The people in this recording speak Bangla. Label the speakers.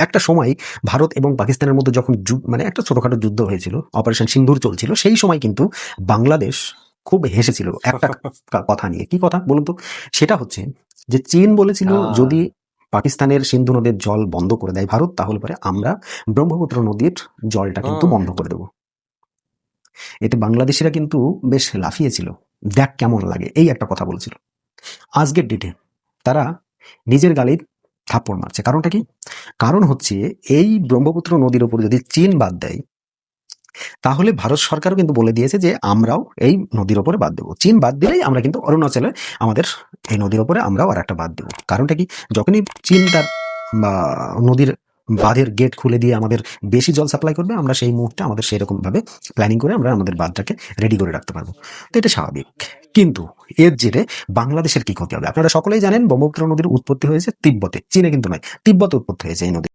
Speaker 1: একটা সময় ভারত এবং পাকিস্তানের মধ্যে যখন মানে একটা ছোটখাটো যুদ্ধ হয়েছিল, অপারেশন সিন্দুর চলছিল, সেই সময় কিন্তু বাংলাদেশ খুব হেসেছিল একটা কথা নিয়ে। কি কথা বলুন তো? সেটা হচ্ছে যে চীন বলেছিল যদি
Speaker 2: হ্যাঁ।
Speaker 1: পাকিস্তানের সিন্ধু নদের জল বন্ধ করে দেয় ভারত, তাহলে পরে আমরা ব্রহ্মপুত্র নদীর জলটা কিন্তু
Speaker 2: হুম।
Speaker 1: বন্ধ করে দেব। এতে বাংলাদেশিরা কিন্তু বেশ লাফিয়েছিল, দেখ কেমন লাগে, এই একটা কথা বলেছিল। আজকের ডেটে তারা নিজের গালে থাপ্পড় মারছে। কারণটা কি? কারণ হচ্ছে এই ব্রহ্মপুত্র নদীর উপর যদি চীন বাদ দেয়, তাহলে ভারত সরকারও কিন্তু বলে দিয়েছে যে আমরাও এই নদীর ওপরে বাদ দেবো। চীন বাদ দিলেই আমরা কিন্তু অরুণাচলে আমাদের এই নদীর ওপরে আমরাও আর একটা বাদ দেবো। কারণটা কি? যখনই চীন তার বা নদীর বাঁধের গেট খুলে দিয়ে আমাদের বেশি জল সাপ্লাই করবে, আমরা সেই মুহূর্তে আমাদের সেই রকম ভাবে প্ল্যানিং করে আমরা আমাদের বাঁধটাকে রেডি করে রাখতে পারবো। তো এটা স্বাভাবিক। কিন্তু এর জেরে বাংলাদেশের কি ক্ষতি হবে? আপনারা সকলেই জানেন ব্রহ্মপুত্র নদীর উৎপত্তি হয়েছে তিব্বতে, চীনে কিন্তু নয়, তিব্বতে উৎপত্তি হয়েছে এই নদী।